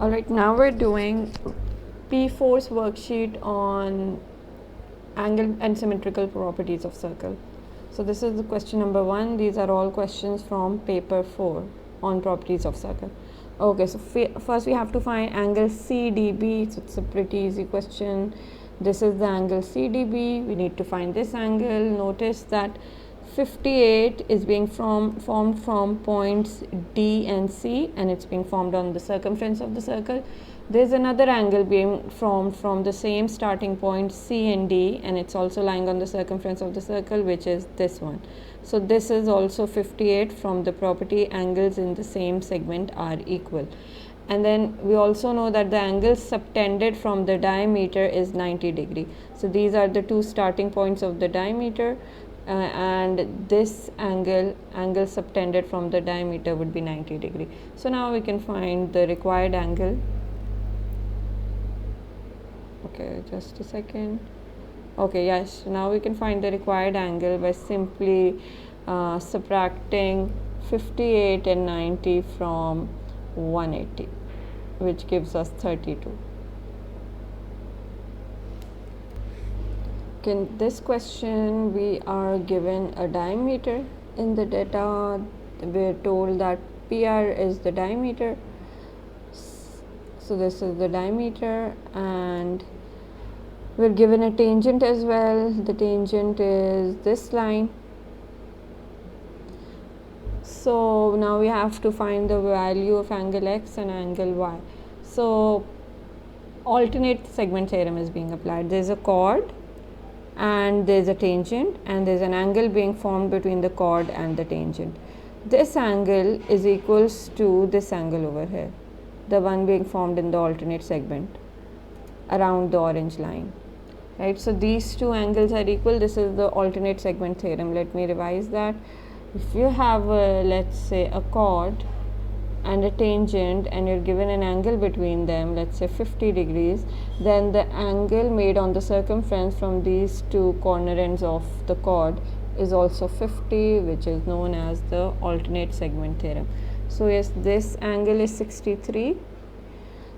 Alright, now we're doing P4's worksheet on angle and symmetrical properties of circle. So this is the question number 1. These are all questions from paper 4 on properties of circle. Okay, so first we have to find angle CDB. So it's a pretty easy question. This is the angle CDB. We need to find this angle. Notice that 58 is being formed from points D and C, and it's being formed on the circumference of the circle. There's another angle being formed from the same starting point C and D, and it's also lying on the circumference of the circle, which is this one. So this is also 58 from the property angles in the same segment are equal. And then we also know that the angle subtended from the diameter is 90 degree. So these are the two starting points of the diameter, and this angle subtended from the diameter would be 90 degree. So now we can find the required angle. Okay, just a second. Okay, yes, now we can find the required angle by simply subtracting 58 and 90 from 180, which gives us 32. In this question, we are given a diameter. In the data, we're told that PR is the diameter. So this is the diameter, and we're given a tangent as well. The tangent is this line. So now we have to find the value of angle X and angle Y. So alternate segment theorem is being applied. There's a chord and there's a tangent, and there's an angle being formed between the chord and the tangent. This angle is equals to this angle over here, the one being formed in the alternate segment around the orange line, right? So these two angles are equal. This is the alternate segment theorem. Let me revise that. If you have let's say a chord and a tangent, and you're given an angle between them, let's say 50 degrees, then the angle made on the circumference from these two corner ends of the chord is also 50, which is known as the alternate segment theorem. So yes, this angle is 63.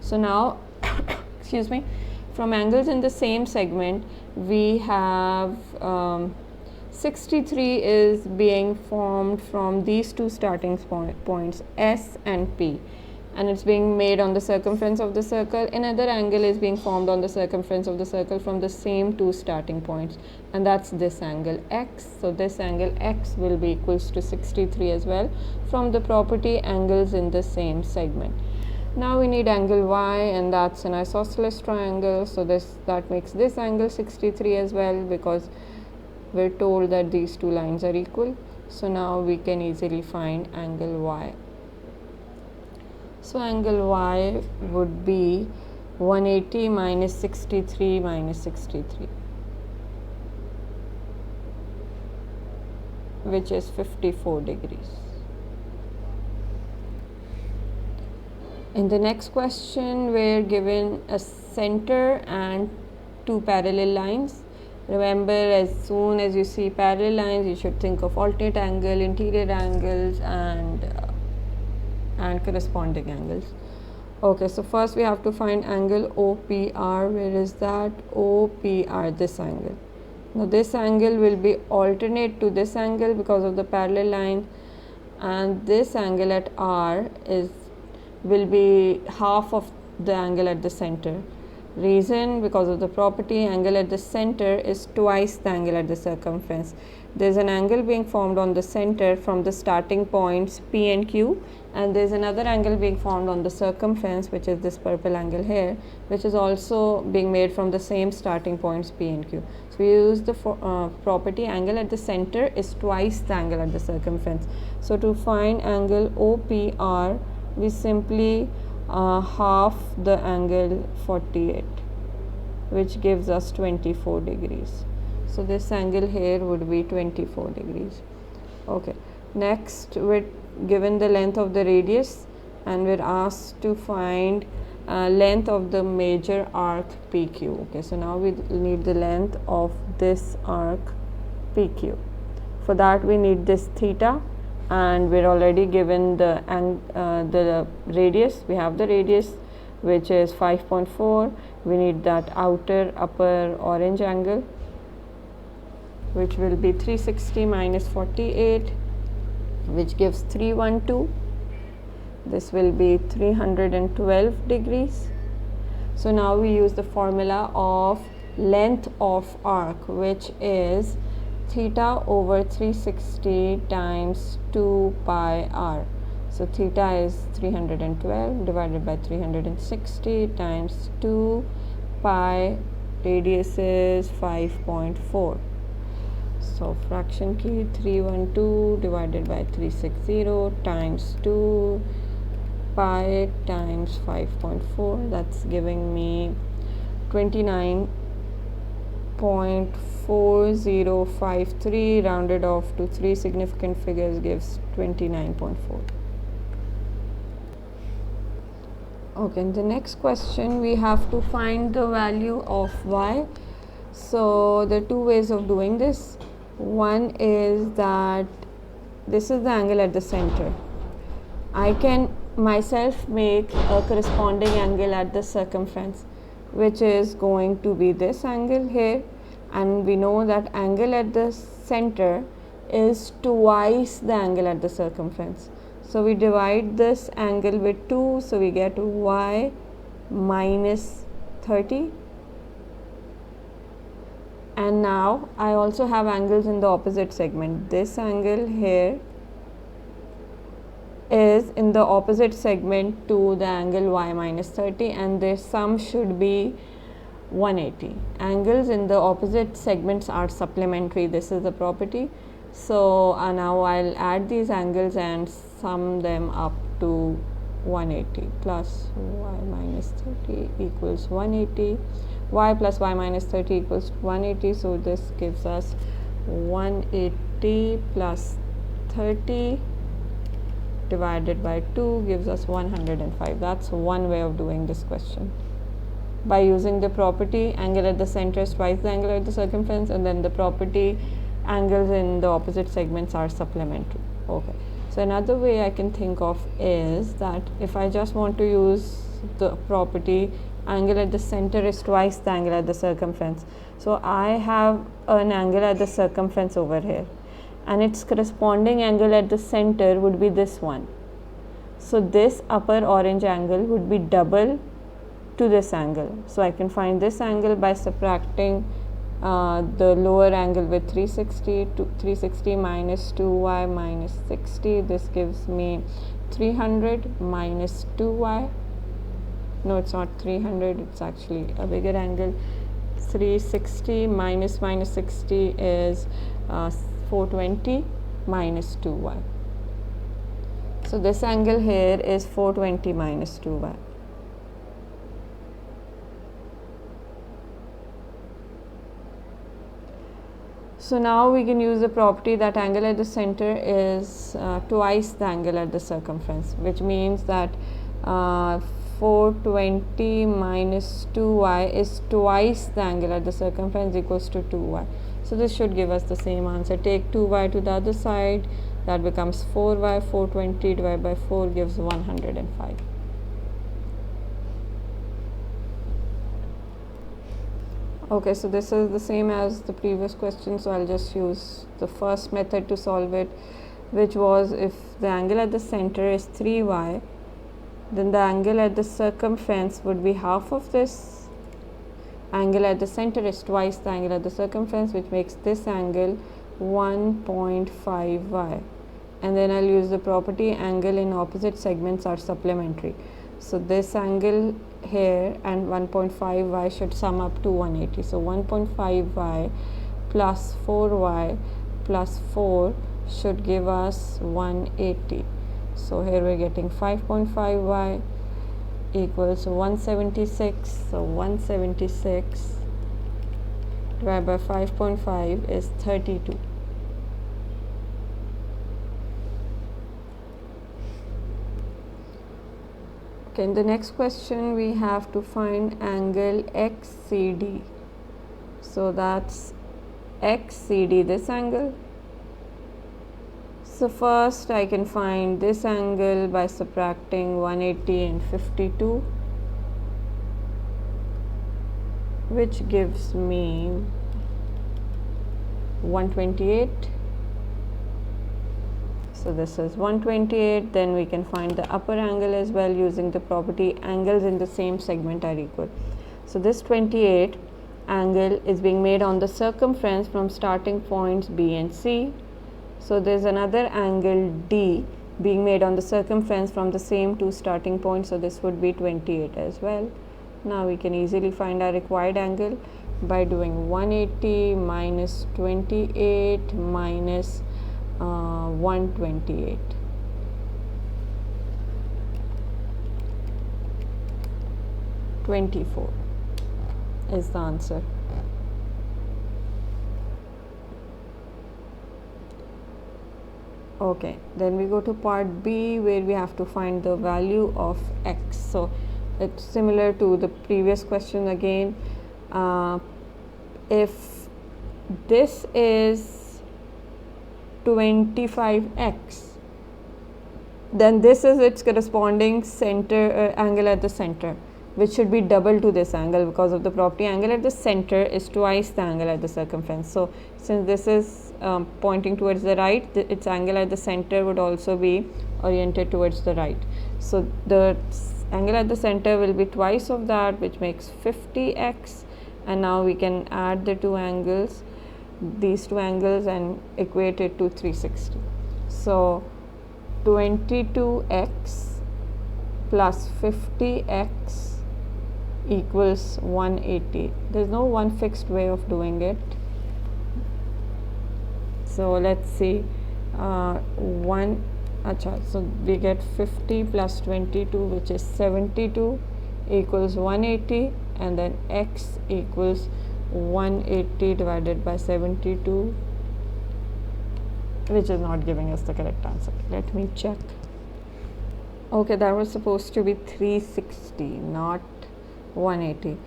So now excuse me, from angles in the same segment, we have 63 is being formed from these two starting points S and P, and it's being made on the circumference of the circle. Another angle is being formed on the circumference of the circle from the same two starting points, and that's this angle X. So this angle X will be equals to 63 as well from the property angles in the same segment. Now we need angle Y, and that's an isosceles triangle. So that makes this angle 63 as well, because we're told that these two lines are equal. So now we can easily find angle Y. So angle Y would be 180 minus 63 minus 63, which is 54 degrees. In the next question, we're given a center and two parallel lines. Remember, as soon as you see parallel lines, you should think of alternate angle, interior angles, and corresponding angles. Okay, so first we have to find angle OPR. Where is that? OPR, this angle. Now this angle will be alternate to this angle because of the parallel line, and this angle at R will be half of the angle at the center. Reason, because of the property angle at the center is twice the angle at the circumference. There's an angle being formed on the center from the starting points P and Q, and there's another angle being formed on the circumference, which is this purple angle here, which is also being made from the same starting points P and Q. So we use the property angle at the center is twice the angle at the circumference. So to find angle OPR, we simply half the angle 48, which gives us 24 degrees. So this angle here would be 24 degrees. Okay, next we're given the length of the radius, and we're asked to find length of the major arc PQ. Okay, so now we need the length of this arc PQ. For that we need this theta, and we're already given the radius. We have the radius which is 5.4. We need that upper orange angle, which will be 360 minus 48, which gives 312. This will be 312 degrees. So now we use the formula of length of arc, which is theta over 360 times 2 pi r. So theta is 312 divided by 360 times 2 pi, radius is 5.4. So fraction key 312 divided by 360 times 2 pi times 5.4, that's giving me 29.4053, rounded off to 3 significant figures gives 29.4. Okay, in the next question we have to find the value of y. So there are two ways of doing this. One is that this is the angle at the center. I can myself make a corresponding angle at the circumference, which is going to be this angle here, and we know that angle at the center is twice the angle at the circumference. So we divide this angle with 2, so we get y minus 30. And now I also have angles in the opposite segment. This angle here is in the opposite segment to the angle y minus 30, and their sum should be 180. Angles in the opposite segments are supplementary. This is the property. So now I'll add these angles and sum them up to 180. Plus y minus 30 equals 180. Y plus y minus 30 equals 180. So this gives us 180 plus 30 divided by 2 gives us 105. That's one way of doing this question, by using the property angle at the center is twice the angle at the circumference, and then the property angles in the opposite segments are supplementary. Okay, so another way I can think of is that if I just want to use the property angle at the center is twice the angle at the circumference, so I have an angle at the circumference over here, and its corresponding angle at the center would be this one. So this upper orange angle would be double to this angle. So I can find this angle by subtracting the lower angle with 360 minus 2y minus 60. This gives me 300 minus 2y. No, it's not 300, it's actually a bigger angle. 360 minus 60 is 420 minus 2y. So this angle here is 420 minus 2y. So now we can use the property that angle at the center is twice the angle at the circumference, which means that 420 minus 2y is twice the angle at the circumference equals to 2y. So this should give us the same answer. Take 2y to the other side, that becomes 4y. 420 divided by 4 gives 105. Okay, so this is the same as the previous question, so I'll just use the first method to solve it, which was if the angle at the center is 3y, then the angle at the circumference would be half of this. Angle at the center is twice the angle at the circumference, which makes this angle 1.5y. And then I'll use the property angle in opposite segments are supplementary. So this angle here and 1.5y should sum up to 180. So 1.5y plus 4y plus 4 should give us 180. So here we're getting 5.5y equals 176. So 176 divided by 5.5 is 32. Okay, in the next question we have to find angle XCD. So that's XCD, this angle. So first I can find this angle by subtracting 180 and 52. which gives me 128. So this is 128. Then we can find the upper angle as well using the property angles in the same segment are equal. So this 28 angle is being made on the circumference from starting points B and C. So there's another angle D being made on the circumference from the same two starting points. So this would be 28 as well. Now we can easily find our required angle by doing 180 minus 28 minus 128. (24) is the answer. Okay, then we go to part B where we have to find the value of x. So it's similar to the previous question again. If this is 25x, then this is its corresponding center angle at the center, which should be double to this angle because of the property angle at the center is twice the angle at the circumference. So since this is pointing towards the right, its angle at the center would also be oriented towards the right. So the angle at the center will be twice of that, which makes 50x, and now we can add the two angles, these two angles, and equate it to 360. So 22x plus 50x equals 180. There's no one fixed way of doing it. So let's see, so we get 50 plus 22, which is 72, equals 180, and then x equals 180 divided by 72, which is not giving us the correct answer. Let me check. Okay, that was supposed to be 360, not 180.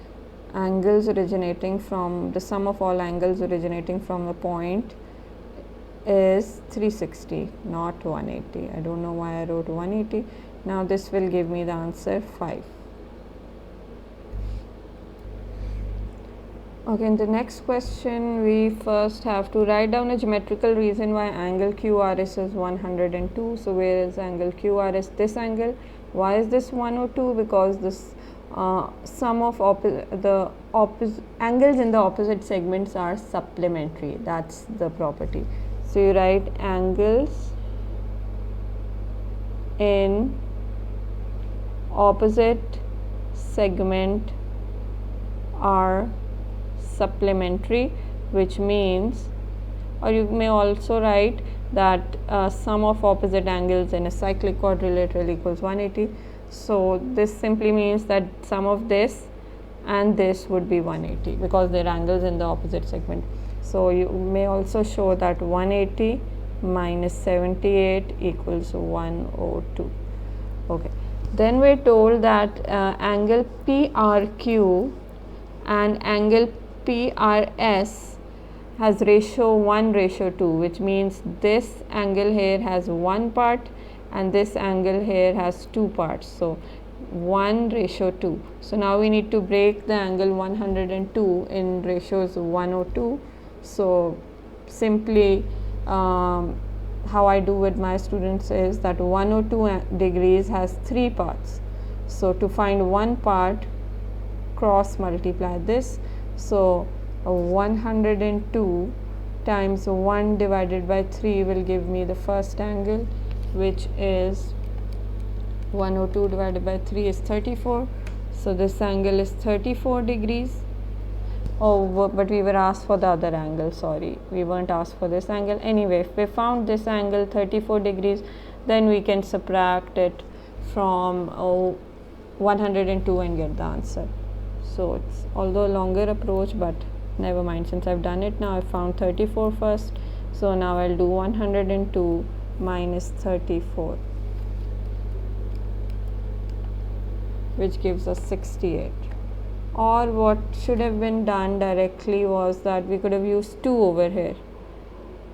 Angles originating from the sum of all angles originating from a point is 360, not 180. I don't know why I wrote 180. Now this will give me the answer 5. Okay, in the next question, we first have to write down a geometrical reason why angle QRS is 102. So where is angle QRS? This angle. Why is this 102? Because this sum of the angles in the opposite segments are supplementary. That's the property. So you write angles in opposite segment are supplementary, which means, or you may also write that sum of opposite angles in a cyclic quadrilateral equals 180. So this simply means that sum of this and this would be 180 because they're angles in the opposite segment. So you may also show that 180 minus 78 equals 102. Okay. Then we're told that angle PRQ and angle PRS has ratio 1:2, which means this angle here has one part and this angle here has two parts. So 1:2. So now we need to break the angle 102 in ratios 102. So simply how I do with my students is that 102 degrees has three parts. So to find one part, cross multiply this. So 102 times 1 divided by 3 will give me the first angle, which is 102 divided by 3 is 34. So this angle is 34 degrees. Oh, but we were asked for the other angle, sorry, we weren't asked for this angle. Anyway, if we found this angle 34 degrees, then we can subtract it from 102 and get the answer. So it's although a longer approach, but never mind, since I've done it now. I found 34 first, so now I'll do 102 minus 34, which gives us 68. Or what should have been done directly was that we could have used 2 over here,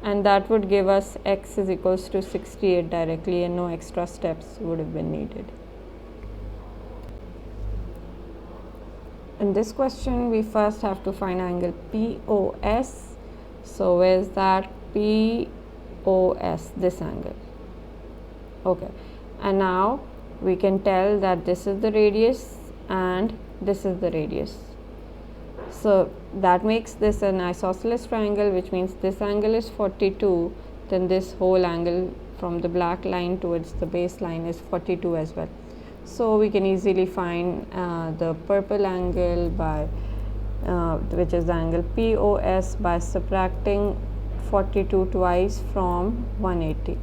and that would give us x is equals to 68 directly, and no extra steps would have been needed. in this question we first have to find angle POS. So where's that? POS, this angle. Okay, and now we can tell that this is the radius and this is the radius. So that makes this an isosceles triangle, which means this angle is 42, then this whole angle from the black line towards the baseline is 42 as well. So we can easily find the purple angle by which is the angle POS by subtracting 42 twice from 180,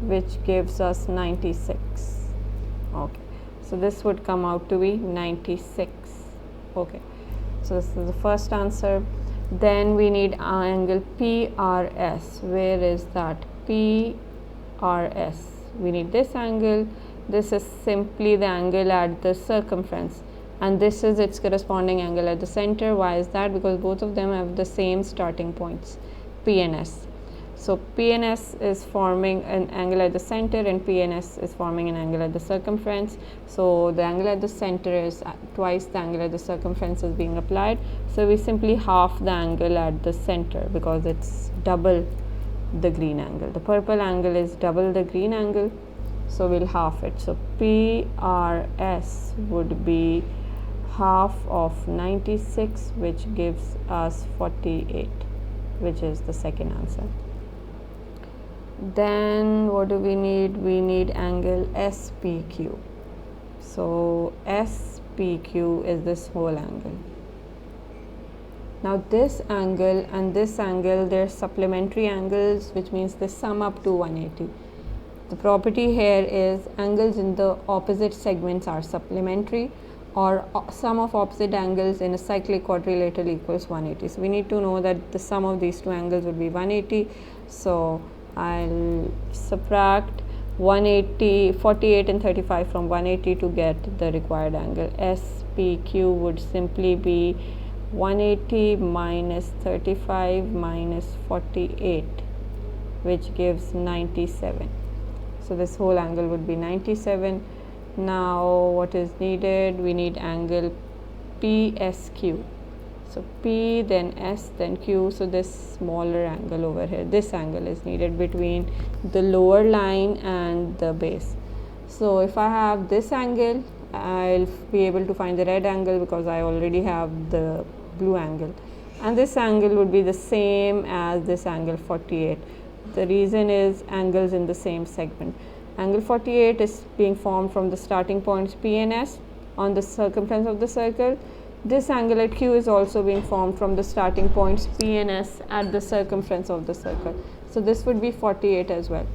which gives us 96. Okay, so this would come out to be 96. Okay, so this is the first answer. Then we need angle PRS. Where is that? PRS. We need this angle. This is simply the angle at the circumference, and this is its corresponding angle at the center. Why is that? Because both of them have the same starting points, P and S. So PNS is forming an angle at the center and PNS is forming an angle at the circumference. So the angle at the center is twice the angle at the circumference is being applied. So we simply half the angle at the center because it's double the green angle. The purple angle is double the green angle, so we'll half it. So PRS would be half of 96, which gives us 48, which is the second answer. Then what do we need? We need angle SPQ. So SPQ is this whole angle. Now this angle and this angle, they're supplementary angles, which means they sum up to 180. The property here is angles in the opposite segments are supplementary, or sum of opposite angles in a cyclic quadrilateral equals 180. So we need to know that the sum of these two angles would be 180. So I'll subtract 180, 48 and 35 from 180 to get the required angle. SPQ would simply be 180 minus 35 minus 48, which gives 97. So this whole angle would be 97. Now what is needed? We need angle PSQ. So P, then S, then Q. So this smaller angle over here, this angle is needed between the lower line and the base. So if I have this angle, I'll be able to find the red angle because I already have the blue angle, and this angle would be the same as this angle 48. The reason is angles in the same segment. Angle 48 is being formed from the starting points P and S on the circumference of the circle. This angle at Q is also being formed from the starting points P and S at the circumference of the circle. So this would be 48 as well.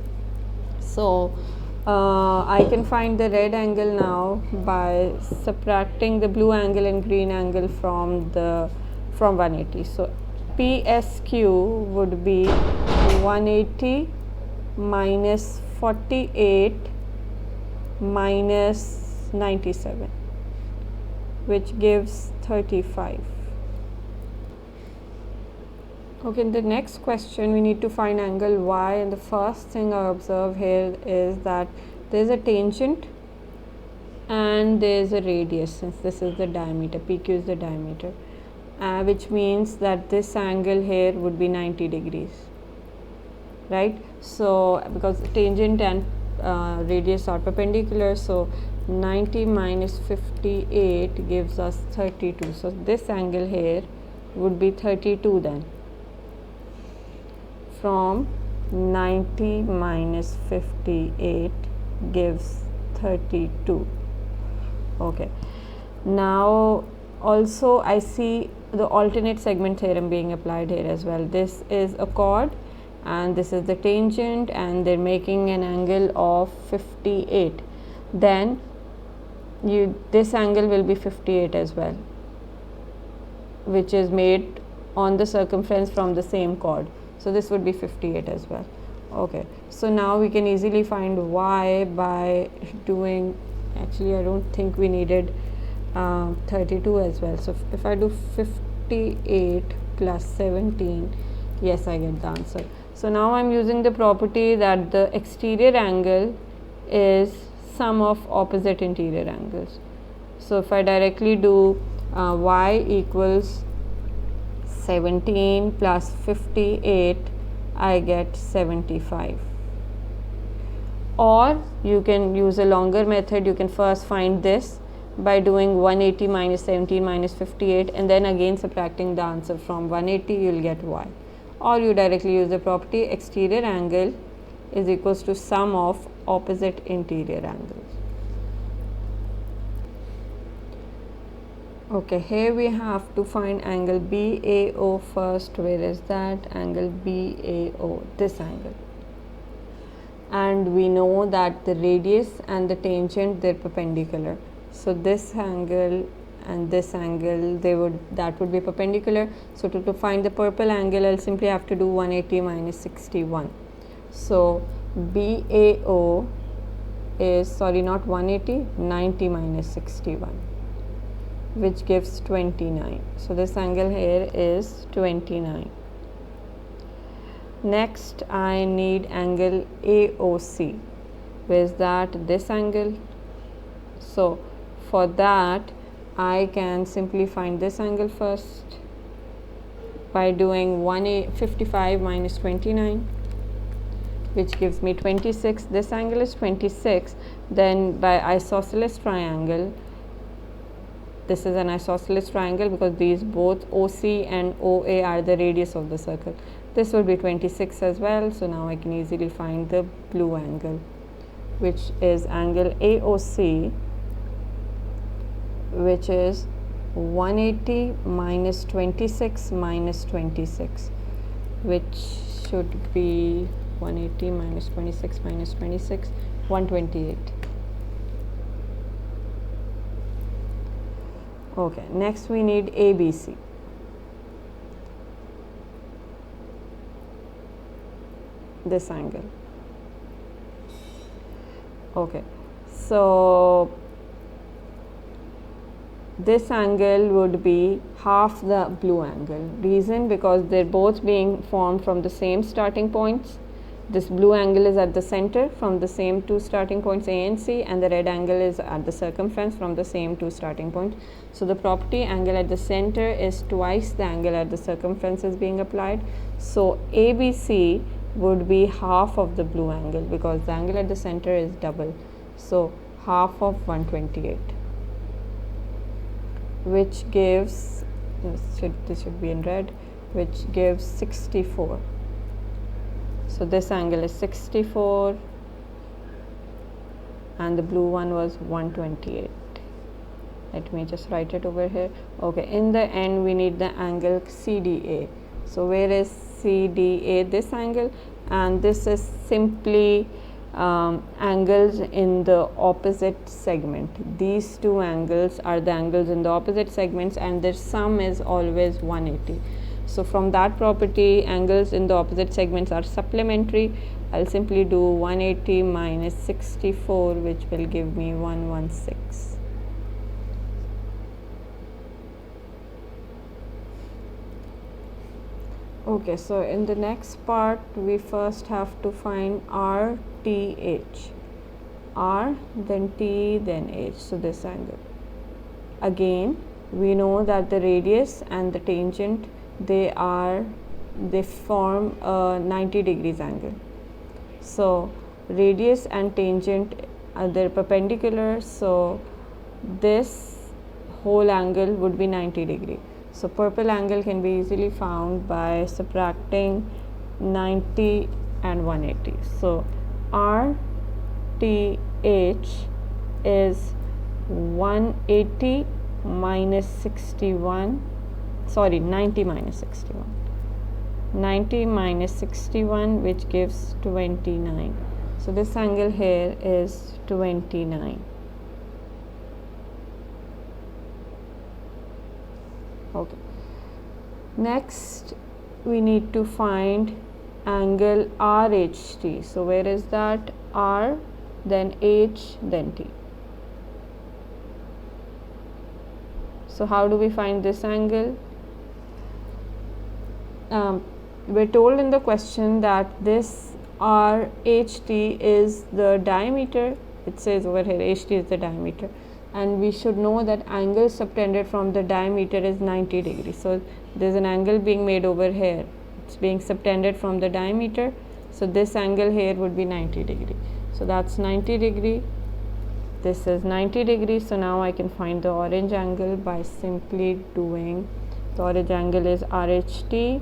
So I can find the red angle now by subtracting the blue angle and green angle from 180. So PSQ would be 180 minus 48 minus 97, which gives 35. Okay, in the next question we need to find angle Y, and the first thing I observe here is that there is a tangent and there is a radius, since this is the diameter, PQ is the diameter, which means that this angle here would be 90 degrees, right? So because tangent and radius are perpendicular, so 90 minus 58 gives us 32. So this angle here would be 32 then. From 90 minus 58 gives 32. Okay, now also I see the alternate segment theorem being applied here as well. This is a chord and this is the tangent, and they're making an angle of 58. Then this angle will be 58 as well, which is made on the circumference from the same chord. So this would be 58 as well. Okay, so now we can easily find Y by doing, actually I don't think we needed 32 as well. So if I do 58 plus 17, yes, I get the answer. So now I'm using the property that the exterior angle is sum of opposite interior angles. So if I directly do y equals 17 plus 58, I get 75. Or you can use a longer method. You can first find this by doing 180 minus 17 minus 58 and then again subtracting the answer from 180, you will get y. Or you directly use the property exterior angle is equals to sum of opposite interior angles. Okay, here we have to find angle BAO first. Where is that? Angle BAO, this angle. And we know that the radius and the tangent, they're perpendicular. So this angle and this angle, that would be perpendicular. So to find the purple angle, I'll simply have to do 180 minus 61. So BAO is, sorry, not 180, 90 minus 61, which gives 29. So this angle here is 29. Next, I need angle AOC. Where is that? This angle. So for that, I can simply find this angle first by doing 155 minus 29, which gives me 26. This angle is 26. Then by isosceles triangle, this is an isosceles triangle because these both OC and OA are the radius of the circle. This will be 26 as well. So now I can easily find the blue angle, which is angle AOC, which is 180 minus 26 minus 26, which should be 180 minus 26 minus 26, 128. Okay, next we need ABC. This angle. Okay, so this angle would be half the blue angle. Reason, because they're both being formed from the same starting points. This blue angle is at the center from the same two starting points A and C, and the red angle is at the circumference from the same two starting points. So the property angle at the center is twice the angle at the circumference is being applied. So ABC would be half of the blue angle because the angle at the center is double. So half of 128, which gives, this should be in red, which gives 64. So this angle is 64 and the blue one was 128. Let me just write it over here. Okay, in the end we need the angle CDA. So where is CDA? This angle, and this is simply angles in the opposite segment. These two angles are the angles in the opposite segments and their sum is always 180. So from that property, angles in the opposite segments are supplementary. I'll simply do 180 minus 64, which will give me 116. Okay, so in the next part, we first have to find RTH. R, then T, then H. So this angle. Again, we know that the radius and the tangent, they form a 90 degrees angle. So radius and tangent are they're perpendicular, so this whole angle would be 90 degree. So purple angle can be easily found by subtracting 90 and 180. So RTH is 180 minus 61, sorry, 90 minus 61. 90 minus 61, which gives 29. So this angle here is 29. Okay. Next, we need to find angle RHT. So where is that? R, then H, then T. So how do we find this angle? We're told in the question that this RHT is the diameter. It says over here HT is the diameter, and we should know that angle subtended from the diameter is 90 degrees. So there's an angle being made over here, it's being subtended from the diameter, so this angle here would be 90 degree. So that's 90 degree, this is 90 degrees. So now I can find the orange angle by simply doing, the orange angle is RHT,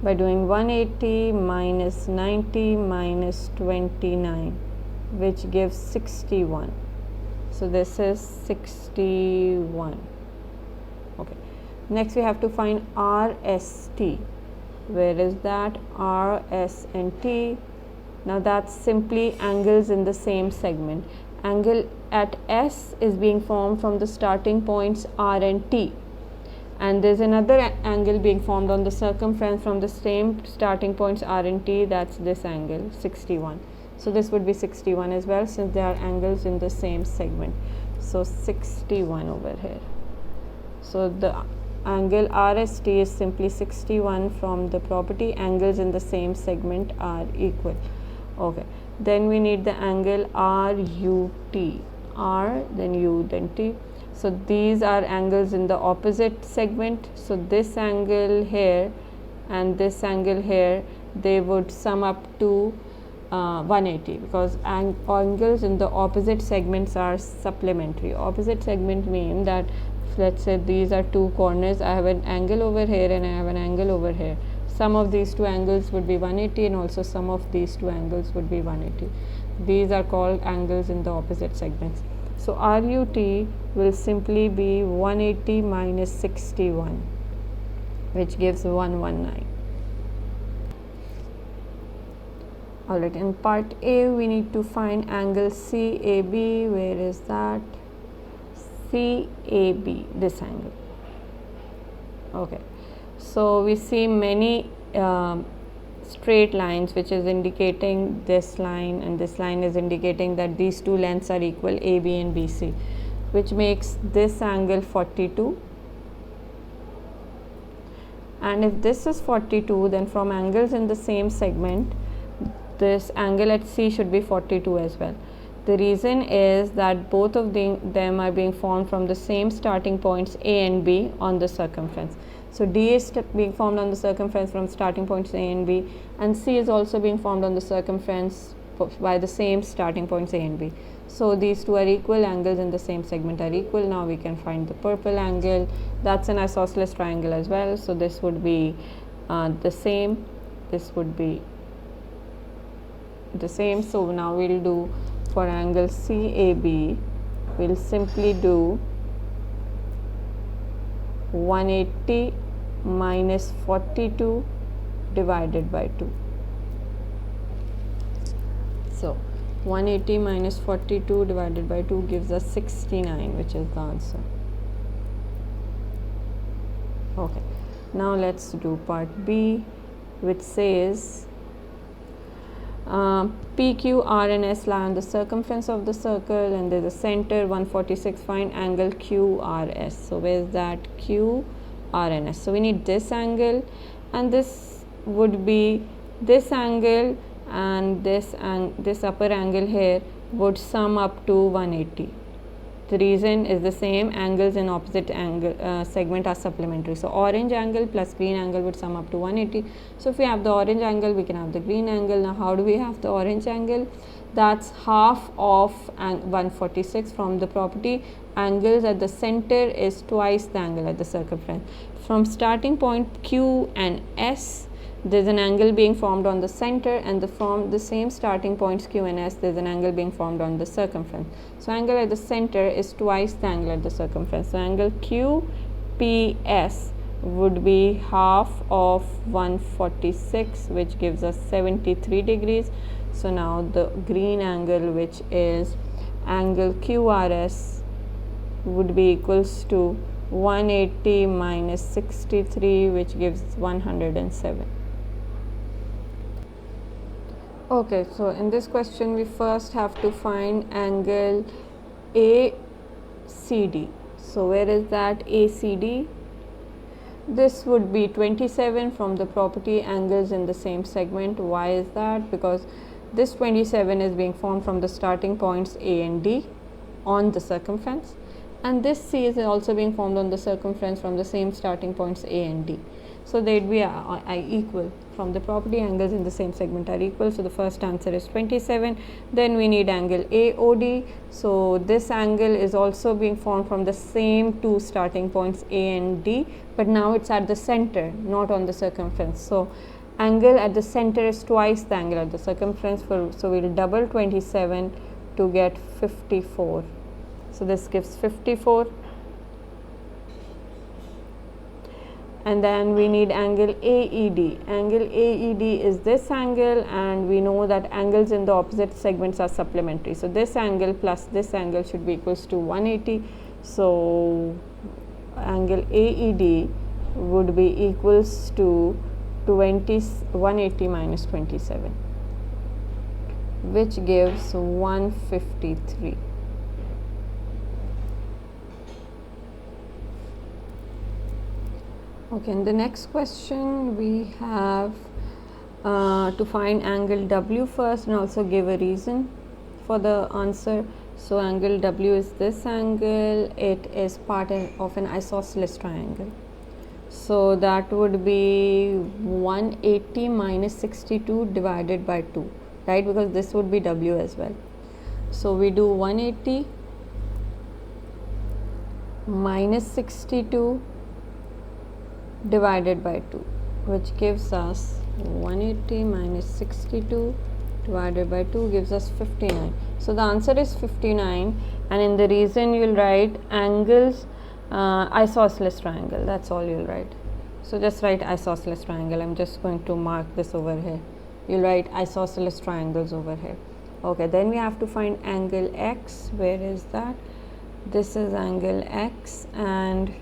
by doing 180 minus 90 minus 29, which gives 61. So this is 61. Okay, next we have to find RST. Where is that? R, S and T. Now that's simply angles in the same segment. Angle at S is being formed from the starting points R and T, and there's another angle being formed on the circumference from the same starting points R and T, that's this angle 61. So this would be 61 as well, since they are angles in the same segment. So 61 over here. So the angle RST is simply 61 from the property angles in the same segment are equal. Okay, then we need the angle RUT, R then U then T. So these are angles in the opposite segment. So this angle here and this angle here, they would sum up to 180, because angles in the opposite segments are supplementary. Opposite segment mean that, let's say these are two corners, I have an angle over here and I have an angle over here. Sum of these two angles would be 180 and also sum of these two angles would be 180. These are called angles in the opposite segments. So RUT will simply be 180 minus 61, which gives 119. Alright, in part A we need to find angle CAB. Where is that? CAB, this angle. Okay, so we see many straight lines which is indicating this line, and this line is indicating that these two lengths are equal, AB and BC, which makes this angle 42. And if this is 42, then from angles in the same segment, this angle at C should be 42 as well. The reason is that both of them are being formed from the same starting points A and B on the circumference. So D is being formed on the circumference from starting points A and B, and C is also being formed on the circumference by the same starting points A and B. So these two are equal, angles in the same segment are equal. Now we can find the purple angle. That's an isosceles triangle as well. So this would be the same. This would be the same. So now we'll do for angle CAB, we'll simply do 180 minus 42 divided by 2. So 180 minus 42 divided by 2 gives us 69, which is the answer. Okay, now let's do part B, which says PQ, R and S lie on the circumference of the circle, and there's a center 146. Find angle QRS. So where is that? Q, R and S. So we need this angle, and this would be this angle, and this upper angle here would sum up to 180. The reason is the same, angles in opposite angle segment are supplementary. So orange angle plus green angle would sum up to 180. So if we have the orange angle, we can have the green angle. Now how do we have the orange angle? That's half of 146 from the property angles at the center is twice the angle at the circumference. From starting point Q and S, there's an angle being formed on the center, and from the same starting points Q and S, there's an angle being formed on the circumference. So angle at the center is twice the angle at the circumference. So angle QPS would be half of 146, which gives us 73 degrees. So now the green angle, which is angle QRS, would be equals to 180 minus 63, which gives 107. Okay, so in this question we first have to find angle ACD. So where is that ACD? This would be 27 from the property angles in the same segment. Why is that? Because this 27 is being formed from the starting points A and D, on the circumference, and this C is also being formed on the circumference from the same starting points A and D. So they'd be equal. From the property, angles in the same segment are equal. So the first answer is 27. Then we need angle AOD. So this angle is also being formed from the same two starting points A and D, but now it's at the center, not on the circumference. So angle at the center is twice the angle at the circumference. So we'll double 27 to get 54. So this gives 54. And then we need angle AED. Angle AED is this angle, and we know that angles in the opposite segments are supplementary. So this angle plus this angle should be equals to 180. So angle AED would be equals to 180 minus 27, which gives 153. Okay, in the next question we have to find angle W first and also give a reason for the answer. So angle W is this angle. It is part of an isosceles triangle. So that would be 180 minus 62 divided by 2, right? Because this would be W as well. So we do 180 minus 62 divided by 2, which gives us 180 minus 62 divided by 2 gives us 59. So the answer is 59, and in the reason you'll write angles isosceles triangle. That's all you'll write. So just write isosceles triangle. I'm just going to mark this over here. You'll write isosceles triangles over here. Okay, then we have to find angle X. Where is that? This is angle X, and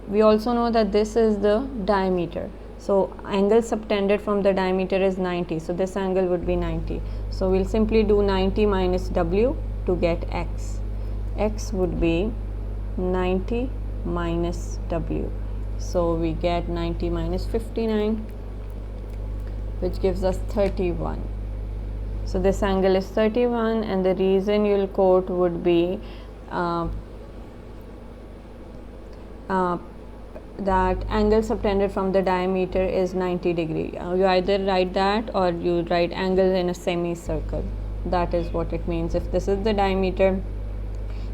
we also know that this is the diameter. So angle subtended from the diameter is 90. So this angle would be 90. So we'll simply do 90 minus W to get X. X would be 90 minus W. So we get 90 minus 59, which gives us 31. So this angle is 31, and the reason you'll quote would be that angle subtended from the diameter is 90 degree. You either write that or you write angle in a semicircle. That is what it means. If this is the diameter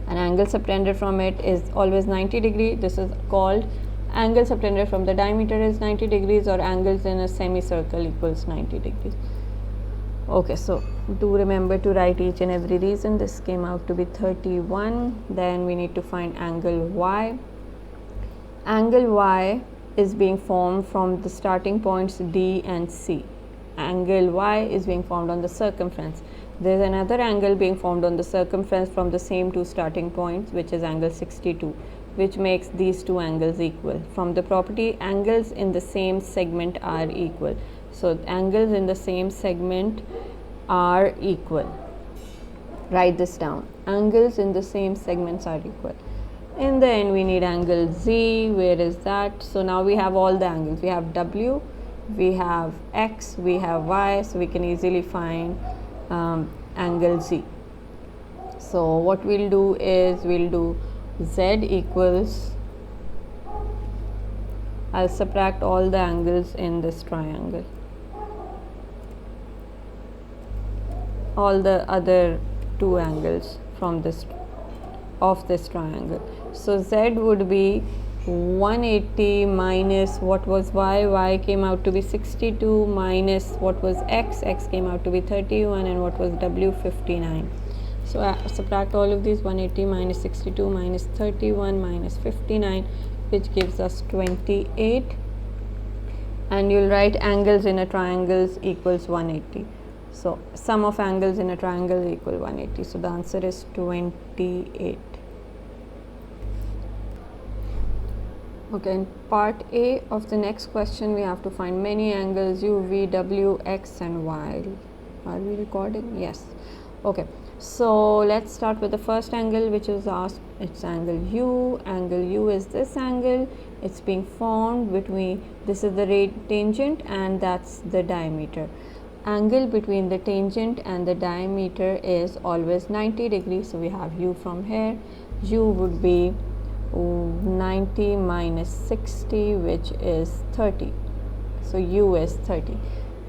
and angle subtended from it is always 90 degree, this is called angle subtended from the diameter is 90 degrees, or angles in a semicircle equals 90 degrees. Okay, so do remember to write each and every reason. This came out to be 31. Then we need to find angle Y. Angle Y is being formed from the starting points D and C. Angle Y is being formed on the circumference. There is another angle being formed on the circumference from the same two starting points, which is angle 62, which makes these two angles equal. From the property, angles in the same segment are equal. So angles in the same segment are equal. Write this down. Angles in the same segments are equal. In the end, we need angle Z. Where is that? So now we have all the angles. We have W, we have X, we have Y. So we can easily find angle Z. So what we'll do is we'll do Z equals, I'll subtract all the angles in this triangle, all the other two angles from this of this triangle. So Z would be 180 minus what was Y. Y came out to be 62 minus what was X. X came out to be 31, and what was W, 59. So subtract all of these. 180 minus 62 minus 31 minus 59, which gives us 28. And you'll write angles in a triangle equals 180. So sum of angles in a triangle equal 180. So the answer is 28. Okay, in part A of the next question, we have to find many angles U, V, W, X and Y. Are we recording? Yes. Okay, so let's start with the first angle, which is asked. It's angle U. Angle U is this angle. It's being formed between, this is the tangent and that's the diameter. angle between the tangent and the diameter is always 90 degrees. So we have u from here. U would be 90 minus 60, which is 30. So u is 30.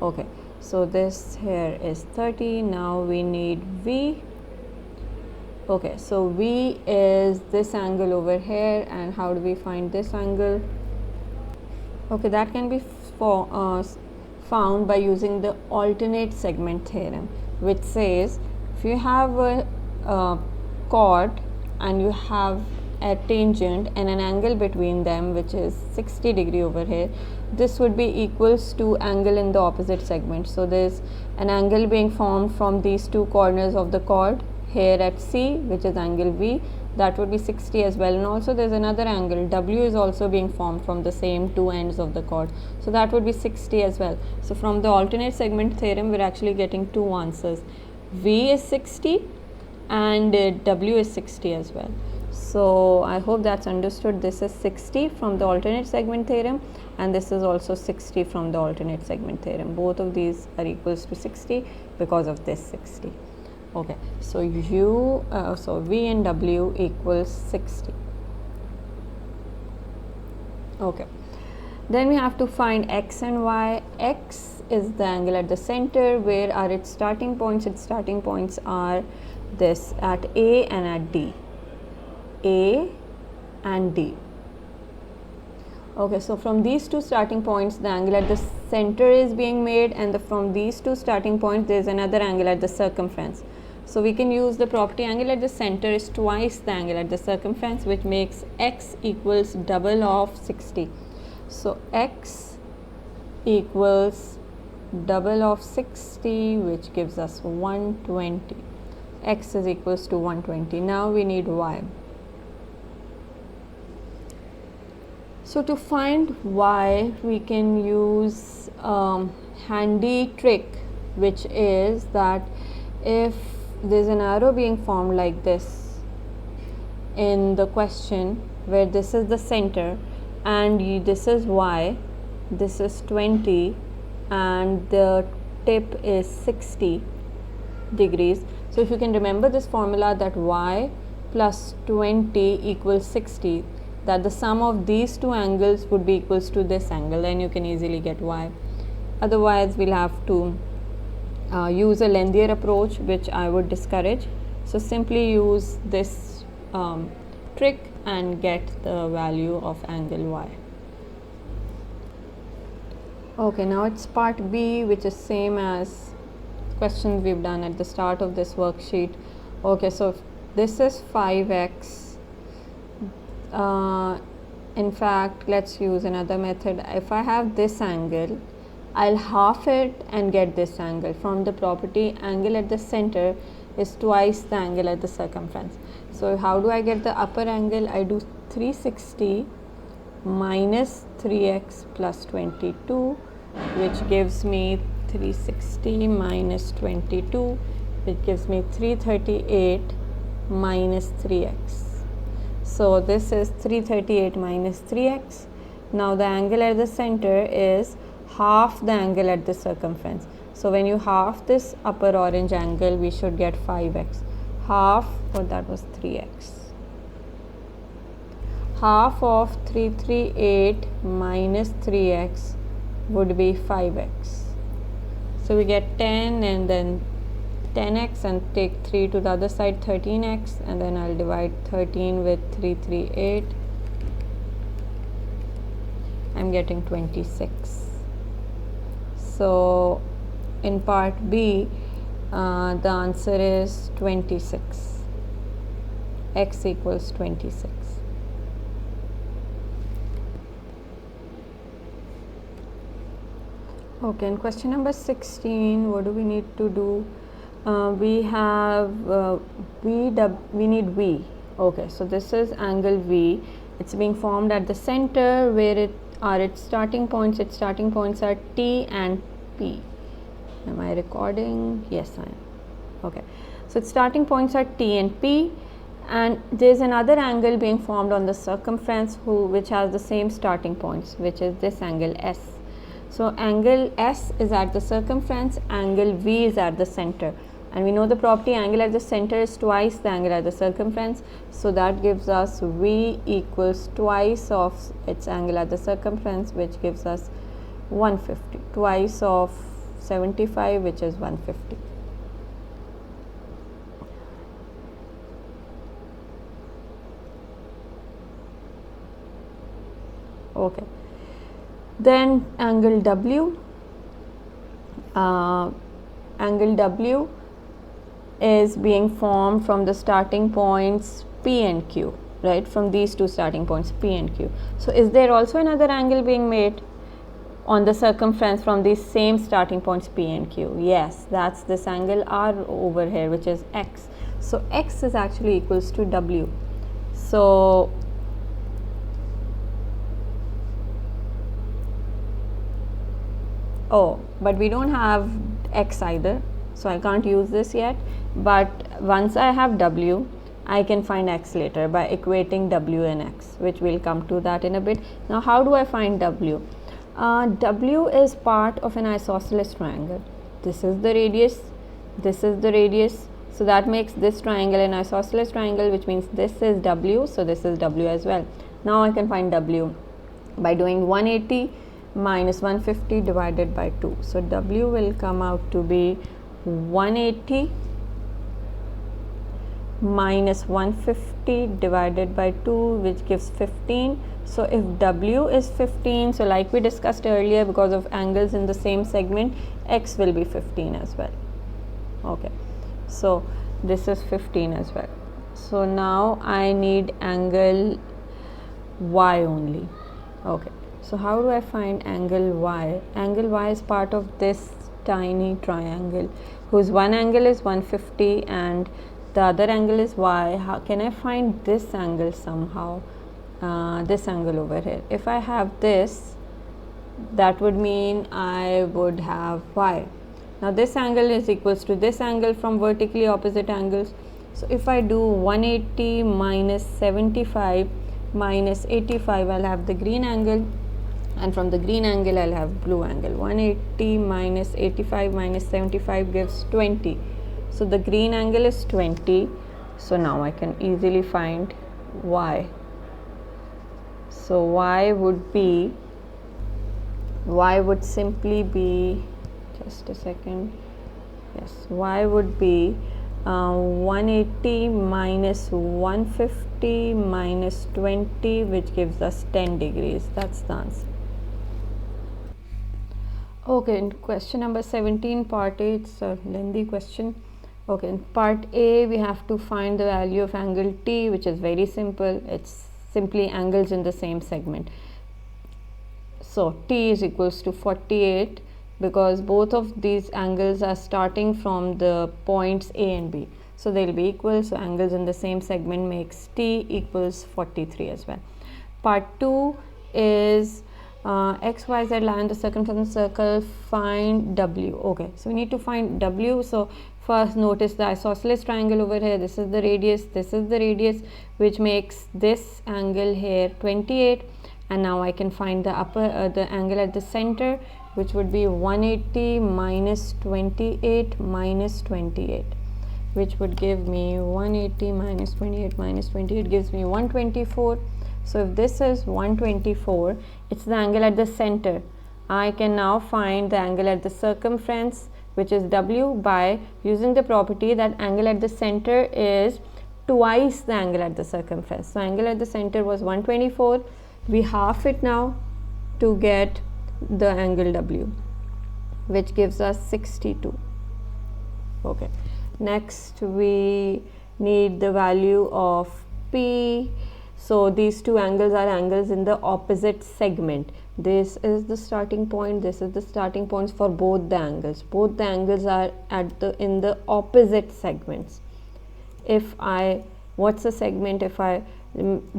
Okay, so this here is 30. Now we need v. Okay, so v is this angle over here, and how do we find this angle? Okay, that can be found by using the alternate segment theorem, which says if you have a chord and you have a tangent and an angle between them, which is 60 degree over here, this would be equals to angle in the opposite segment. So there's an angle being formed from these two corners of the chord here at C, which is angle V, that would be 60 as well, and also there's another angle W is also being formed from the same two ends of the chord, so that would be 60 as well. So from the alternate segment theorem, we're actually getting two answers. V is 60 and W is 60 as well. So I hope that's understood. This is 60 from the alternate segment theorem, and this is also 60 from the alternate segment theorem. Both of these are equals to 60 because of this 60. Okay, so so V and W equals 60. Okay, then we have to find x and y. X is the angle at the center. Where are its starting points? Its starting points are this, at A and at D. A and D. Okay, so from these two starting points, the angle at the center is being made, and from these two starting points, there is another angle at the circumference. So we can use the property angle at the center is twice the angle at the circumference, which makes x equals double of 60. So x equals double of 60, which gives us 120. X is equals to 120. Now we need y. So to find y, we can use handy trick, which is that if there's an arrow being formed like this in the question, where this is the center and this is y, this is 20 and the tip is 60 degrees. So if you can remember this formula, that y plus 20 equals 60, that the sum of these two angles would be equals to this angle, then you can easily get y. Otherwise we'll have to use a lengthier approach, which I would discourage. So simply use this trick and get the value of angle y. Okay, now it's part B, which is same as questions we've done at the start of this worksheet. Okay, so this is 5x. In fact, let's use another method. If I have this angle, I'll half it and get this angle. From the property, angle at the center is twice the angle at the circumference. So how do I get the upper angle? I do 360 minus 3x plus 22, which gives me 360 minus 22, which gives me 338 minus 3x. So this is 338 minus 3x. Now the angle at the center is half the angle at the circumference. So when you half this upper orange angle, we should get 5x. Half, or that was 3x. Half of 338 minus 3x would be 5x. So we get 10 and then 10x and take 3 to the other side, 13x, and then I'll divide 13 with 338. I'm getting 26. So in part B, the answer is 26. X equals 26. Okay, in question number 16, what do we need to do? We need V. Okay, so this is angle V. It's being formed at the center, where its starting points. Its starting points are T and P. Am I recording? Yes, I am. Okay, so its starting points are T and P, and there is another angle being formed on the circumference which has the same starting points, which is this angle S. So angle S is at the circumference, angle V is at the center, and we know the property angle at the center is twice the angle at the circumference, so that gives us V equals twice of its angle at the circumference, which gives us 150, twice of 75, which is 150. Okay, then angle W is being formed from the starting points P and Q, right, from these two starting points P and Q. So is there also another angle being made on the circumference from these same starting points P and Q? Yes, that's this angle R over here, which is X. So X is actually equals to W. So but we don't have X either, so I can't use this yet, but once I have W, I can find X later by equating W and X, which we'll come to that in a bit. Now how do I find W? W is part of an isosceles triangle. This is the radius, this is the radius, so that makes this triangle an isosceles triangle, which means this is W, so this is W as well. Now I can find W by doing 180 minus 150 divided by 2. So W will come out to be 180 minus 150 divided by 2, which gives 15. So if W is 15, so like we discussed earlier, because of angles in the same segment, X will be 15 as well. Okay, so this is 15 as well. So now I need angle Y only. Okay, so how do I find angle Y? Angle Y is part of this tiny triangle whose one angle is 150 and the other angle is Y. How can I find this angle somehow? This angle over here. If I have this, that would mean I would have Y. Now this angle is equals to this angle from vertically opposite angles. So if I do 180 minus 75 minus 85, I'll have the green angle, and from the green angle I'll have blue angle. 180 minus 85 minus 75 gives 20. So the green angle is 20. So now I can easily find Y. So Y would simply be, just a second, yes, Y would be 180 minus 150 minus 20, which gives us 10 degrees. That's the answer. Okay, in question number 17, part A, it's a lengthy question. Okay, in part A, we have to find the value of angle T, which is very simple. It's simply angles in the same segment. So T is equals to 48, because both of these angles are starting from the points A and B. So they'll be equal. So angles in the same segment makes T equals 43 as well. Part 2 is X, Y, Z line the circumference circle, find W. Okay, so we need to find W. So first notice the isosceles triangle over here. This is the radius, this is the radius, which makes this angle here 28. And now I can find the the angle at the center, which would be 180 minus 28 minus 28, which would give me 180 minus 28 minus 28 gives me 124. So if this is 124, it's the angle at the center. I can now find the angle at the circumference, which is W, by using the property that angle at the center is twice the angle at the circumference. So angle at the center was 124. We half it now to get the angle W, which gives us 62. Okay, next we need the value of P. So these two angles are angles in the opposite segment. This is the starting point, this is the starting points for both the angles. Both the angles are in the opposite segments. What's a segment? If I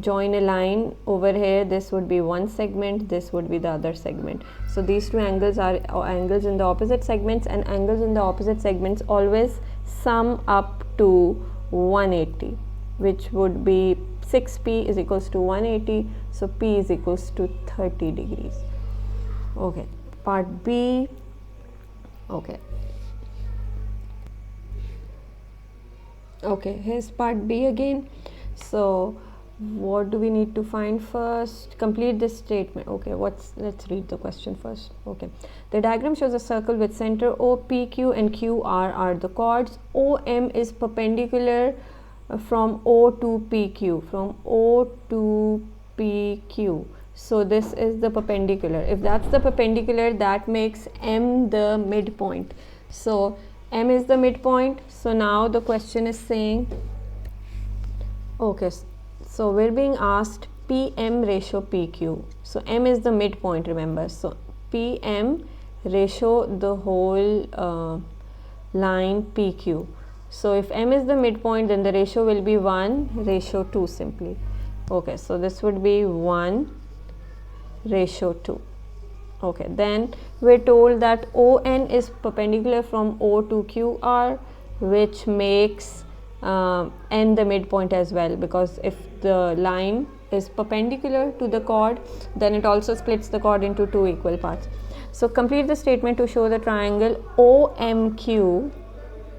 join a line over here, this would be one segment, this would be the other segment. So these two angles are angles in the opposite segments, and angles in the opposite segments always sum up to 180, which would be 6P is equals to 180. So P is equals to 30 degrees. Okay, part B. Okay, here's part B again. So what do we need to find first? Complete this statement. Okay, let's read the question first. Okay, the diagram shows a circle with center O, P, Q and QR are the chords. OM is perpendicular from O to PQ, from O to PQ. So this is the perpendicular. If that's the perpendicular, that makes M the midpoint. So M is the midpoint. So now the question is saying, okay, so we're being asked PM ratio PQ. So M is the midpoint, remember. So PM ratio the whole line PQ. So if M is the midpoint, then the ratio will be 1:2 simply. Okay, so this would be 1:2. Okay, then we're told that ON is perpendicular from O to QR, which makes N the midpoint as well, because if the line is perpendicular to the chord, then it also splits the chord into two equal parts. So complete the statement to show the triangle OMQ.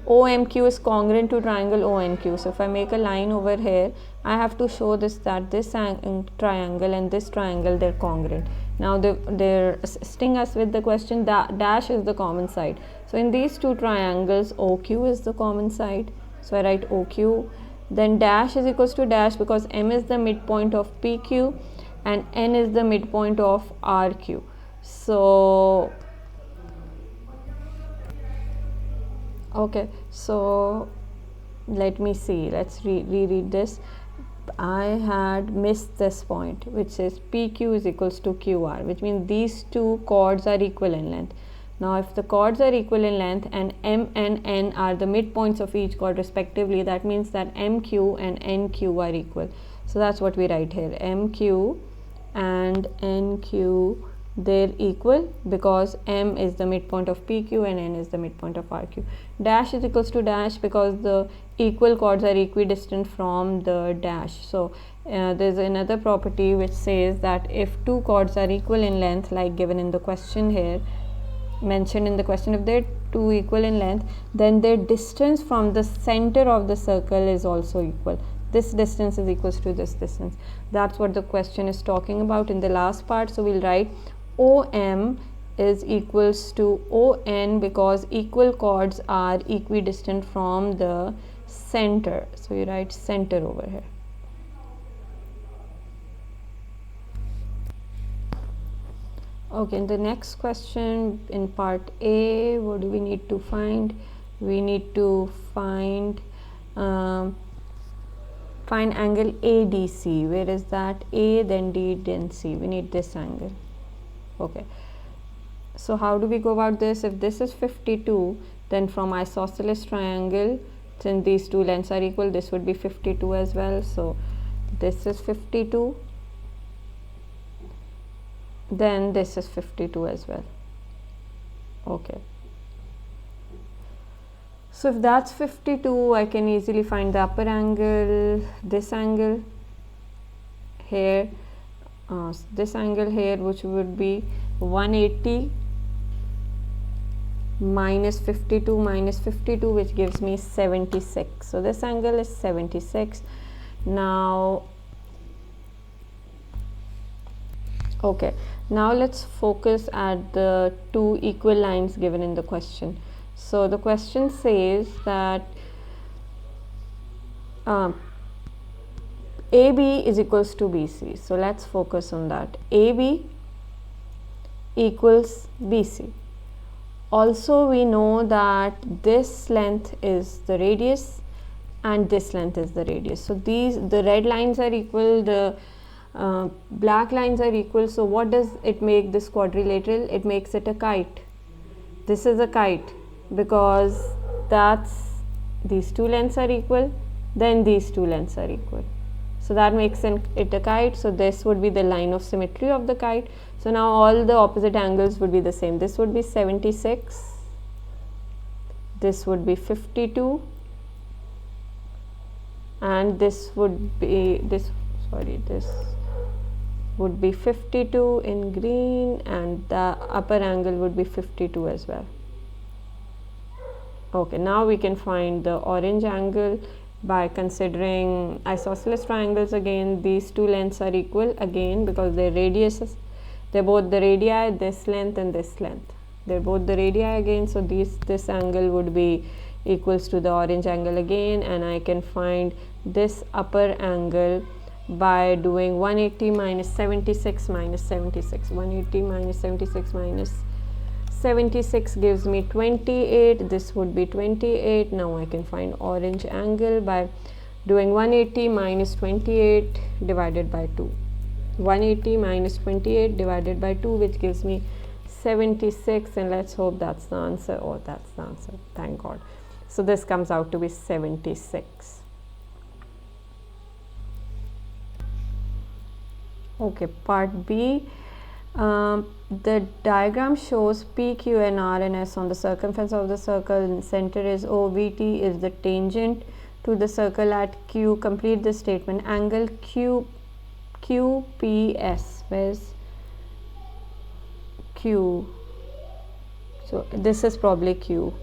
OMQ is congruent to triangle ONQ. So if I make a line over here, I have to show this, that this triangle and this triangle, they're congruent. Now they're assisting us with the question that dash is the common side. So in these two triangles, OQ is the common side. So I write OQ. Then dash is equals to dash because M is the midpoint of PQ and N is the midpoint of RQ. So okay, so let me see, let's reread this. I had missed this point, which says PQ is equals to QR, which means these two chords are equal in length. Now if the chords are equal in length and M and N are the midpoints of each chord respectively, that means that MQ and NQ are equal. So that's what we write here, MQ and NQ, they're equal because M is the midpoint of PQ and N is the midpoint of RQ. Dash is equals to dash because the equal chords are equidistant from the dash. So there's another property which says that if two chords are equal in length, like given in the question here, mentioned in the question, if they're two equal in length, then their distance from the center of the circle is also equal. This distance is equals to this distance. That's what the question is talking about in the last part. So we'll write OM is equals to ON because equal chords are equidistant from the center. So you write center over here. Okay, in the next question in part A, what do we need to find? We need to find angle ADC. Where is that? A, then D, then C. We need this angle. Okay, so how do we go about this? If this is 52, then from isosceles triangle, since these two lengths are equal, this would be 52 as well. So this is 52, then this is 52 as well. Okay, so if that's 52, I can easily find the upper angle, this angle here, this angle here, which would be 180 minus 52, which gives me 76. So this angle is 76. Now okay, now let's focus at the two equal lines given in the question. So the question says that AB is equals to BC. So let's focus on that. AB equals BC. Also we know that this length is the radius and this length is the radius. So the red lines are equal, the black lines are equal. So what does it make this quadrilateral? It makes it a kite. This is a kite because these two lengths are equal, then these two lengths are equal. So that makes it a kite. So this would be the line of symmetry of the kite. So now all the opposite angles would be the same. This would be 76, this would be 52, and this would be this would be 52 in green, and the upper angle would be 52 as well. Okay, now we can find the orange angle by considering isosceles triangles again. These two lengths are equal again because their radiuses, they're both the radii, this length and this length. They're both the radii again, so this angle would be equals to the orange angle again, and I can find this upper angle by doing 180 minus 76 minus 76. 180 minus 76 minus 76 gives me 28. This would be 28. Now I can find orange angle by doing 180 minus 28 divided by 2. 180 minus 28 divided by 2, which gives me 76, and let's hope that's the answer. Oh, that's the answer, thank God. So this comes out to be 76. Okay, part B. The diagram shows P, Q and R and S on the circumference of the circle, and center is O. VT is the tangent to the circle at Q. Complete the statement. Angle QPS, where's Q? So this is probably Q.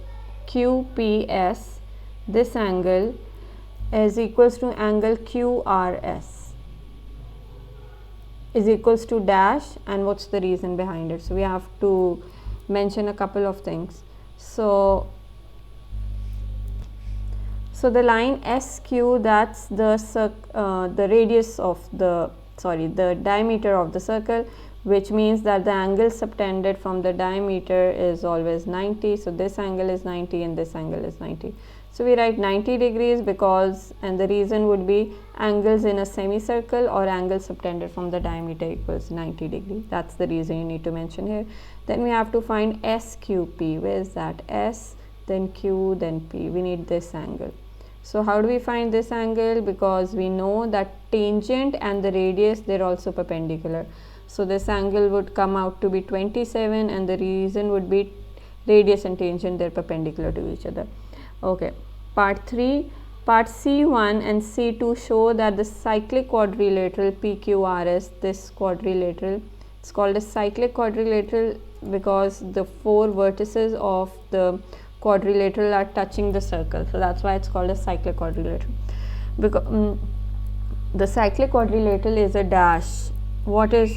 QPS, this angle is equals to angle QRS is equals to dash, and what's the reason behind it? So we have to mention a couple of things. So the line SQ, that's the radius of the diameter of the circle, which means that the angle subtended from the diameter is always 90. So this angle is 90 and this angle is 90. So we write 90 degrees because, and the reason would be angles in a semicircle or angles subtended from the diameter equals 90 degrees. That's the reason you need to mention here. Then we have to find SQP. Where is that? S, then Q, then P. We need this angle. So how do we find this angle? Because we know that tangent and the radius, they're also perpendicular. So this angle would come out to be 27, and the reason would be radius and tangent, they're perpendicular to each other. Okay, part 3. Part C1 and C2 show that the cyclic quadrilateral PQRS, this quadrilateral, it's called a cyclic quadrilateral because the 4 vertices of the quadrilateral are touching the circle. So that's why it's called a cyclic quadrilateral. Because the cyclic quadrilateral is a dash. What is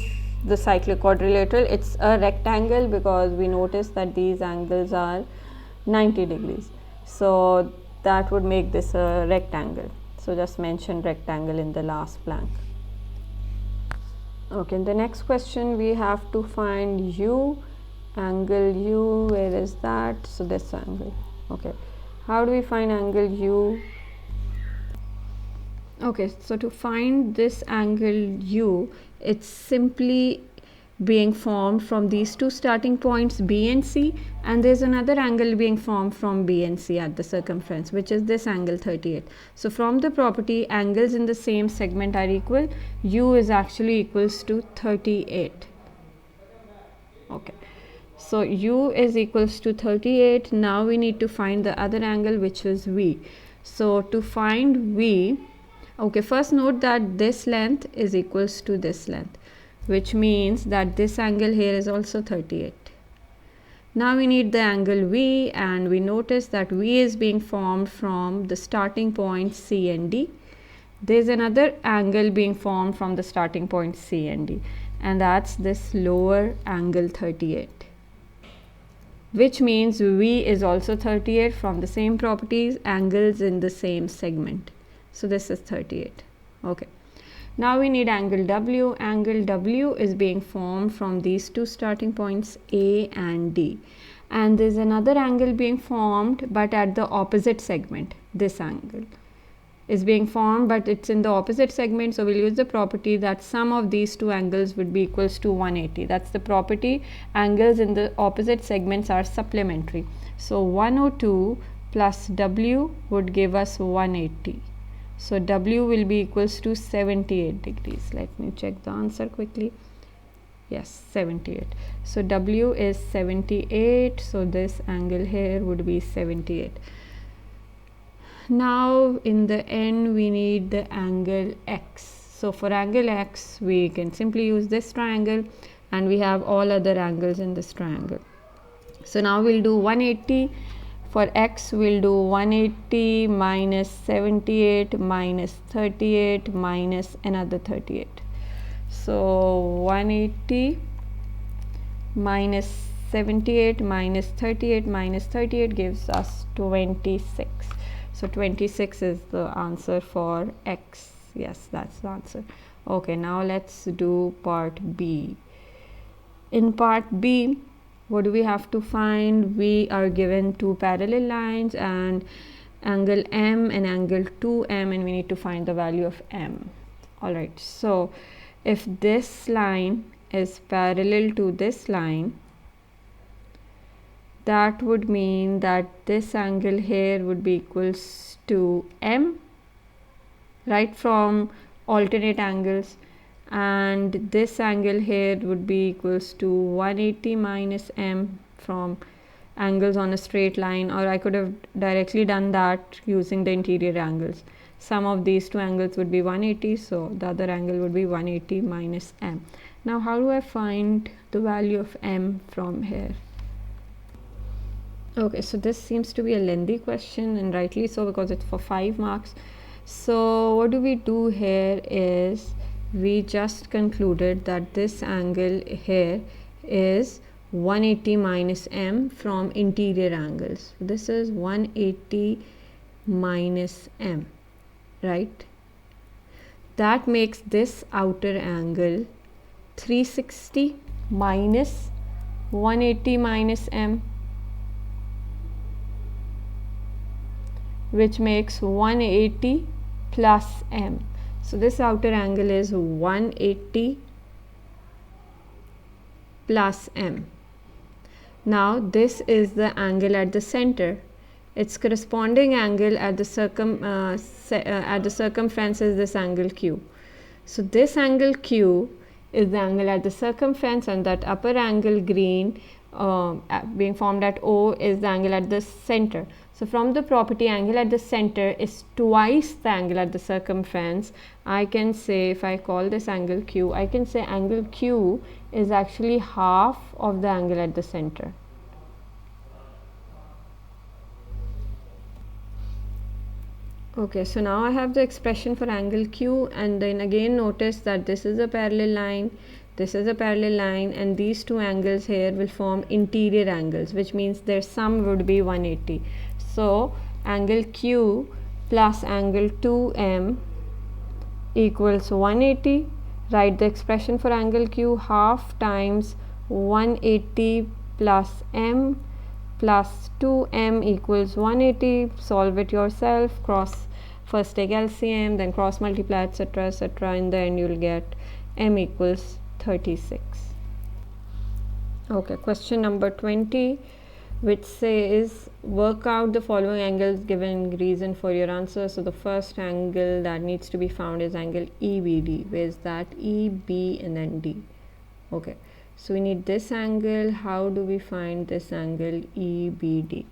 the cyclic quadrilateral? It's a rectangle because we notice that these angles are 90 degrees. So that would make this a rectangle. So just mention rectangle in the last blank. Okay, in the next question we have to find U, angle U. Where is that? So this angle. Okay, how do we find angle U? Okay, so to find this angle U, it's simply being formed from these two starting points B and C, and there's another angle being formed from B and C at the circumference, which is this angle 38. So from the property angles in the same segment are equal, U is actually equals to 38. Okay, so U is equals to 38. Now we need to find the other angle, which is V. So to find V, okay, first note that this length is equals to this length, which means that this angle here is also 38. Now we need the angle V, and we notice that V is being formed from the starting points C and D. There's another angle being formed from the starting points C and D, and that's this lower angle 38, which means V is also 38 from the same properties, angles in the same segment. So this is 38. Okay. Now we need angle W. Angle W is being formed from these two starting points A and D. And there's another angle being formed but at the opposite segment. This angle is being formed but it's in the opposite segment. So we'll use the property that sum of these two angles would be equals to 180. That's the property. Angles in the opposite segments are supplementary. So 102 plus W would give us 180. So W will be equals to 78 degrees. Let me check the answer quickly. Yes, 78. So W is 78. So this angle here would be 78. Now in the end we need the angle X. So for angle x, we can simply use this triangle, and we have all other angles in this triangle. So now we'll do 180. For x, we'll do 180 minus 78 minus 38 minus another 38. So 180 minus 78 minus 38 gives us 26. So 26 is the answer for x. Yes, that's the answer. Okay, now let's do part B. In part B, what do we have to find? We are given two parallel lines and angle M and angle 2M, and we need to find the value of M. Alright, so if this line is parallel to this line, that would mean that this angle here would be equals to M, right, from alternate angles, and this angle here would be equals to 180 minus M from angles on a straight line, or I could have directly done that using the interior angles. Sum of these two angles would be 180, so the other angle would be 180 minus M. Now how do I find the value of M from here? Okay, so this seems to be a lengthy question, and rightly so, because it's for 5 marks. So what do we do here is, we just concluded that this angle here is 180 minus M from interior angles. This is 180 minus M, right? That makes this outer angle 360 minus 180 minus M, which makes 180 plus M. So this outer angle is 180 plus M. Now this is the angle at the center. Its corresponding angle at the circumference is this angle Q. So this angle Q is the angle at the circumference, and that upper angle green being formed at O is the angle at the center. So from the property angle at the center is twice the angle at the circumference, I can say, if I call this angle Q, I can say angle Q is actually half of the angle at the center. Okay, so now I have the expression for angle Q, and then again notice that this is a parallel line, this is a parallel line, and these two angles here will form interior angles, which means their sum would be 180. So angle Q plus angle 2M equals 180. Write the expression for angle Q, half times 180 plus M plus 2M equals 180. Solve it yourself. First take LCM, then cross multiply, etc., etc. In the end you'll get M equals 36. Okay, question number 20, which says work out the following angles given reason for your answer. So the first angle that needs to be found is angle EBD. Where is that? E, B, and then D. Okay, so we need this angle. How do we find this angle EBD?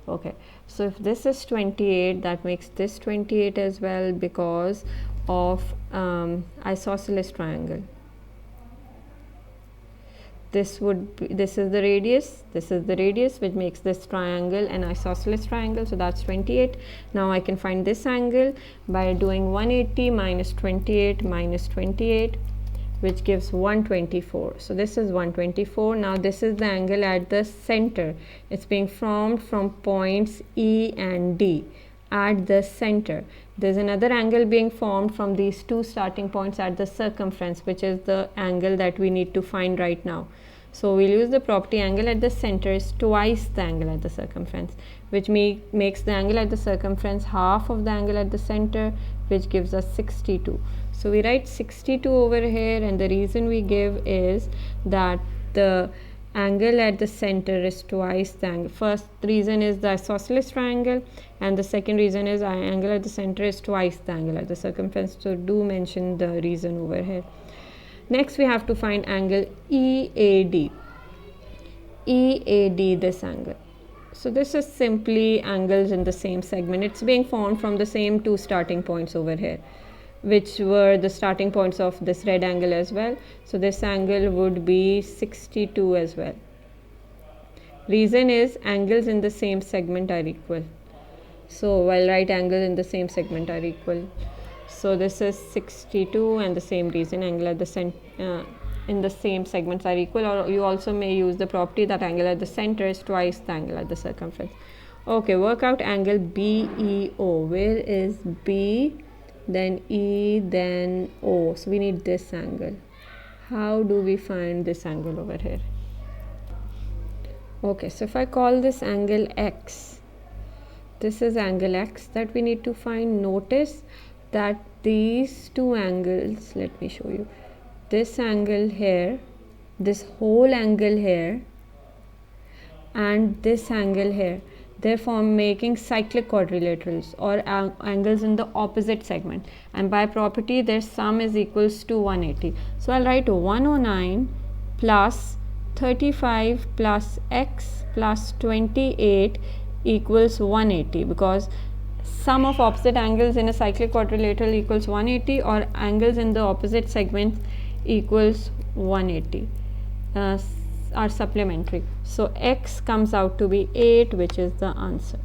Okay, so if this is 28, that makes this 28 as well, because of isosceles triangle. This is the radius, which makes this triangle an isosceles triangle, so that's 28. Now I can find this angle by doing 180 minus 28, which gives 124. So this is 124. Now this is the angle at the center. It's being formed from points E and D at the center. There's another angle being formed from these two starting points at the circumference, which is the angle that we need to find right now. So we'll use the property angle at the center is twice the angle at the circumference, which makes the angle at the circumference half of the angle at the center, which gives us 62. So we write 62 over here, and the reason we give is that the angle at the center is twice the angle. First reason is the isosceles triangle, and the second reason is angle at the center is twice the angle at the circumference. So do mention the reason over here. Next we have to find angle EAD. EAD, this angle. So this is simply angles in the same segment. It's being formed from the same two starting points over here. which were the starting points of this red angle as well. So this angle would be 62 as well. Reason is angles in the same segment are equal. So while right angles in the same segment are equal. So this is 62, and the same reason angle at the in the same segments are equal. Or you also may use the property that angle at the center is twice the angle at the circumference. Okay, work out angle BEO. Where is B, then E, then O? So we need this angle. How do we find this angle over here? Okay, so if I call this angle X, this is angle X that we need to find. Notice that these two angles, let me show you, this angle here, this whole angle here, and this angle here, they're making cyclic quadrilaterals, or angles in the opposite segment, and by property their sum is equals to 180. So I'll write 109 plus 35 plus x plus 28 equals 180, because sum of opposite angles in a cyclic quadrilateral equals 180, or angles in the opposite segment equals 180 are supplementary. So x comes out to be 8, which is the answer.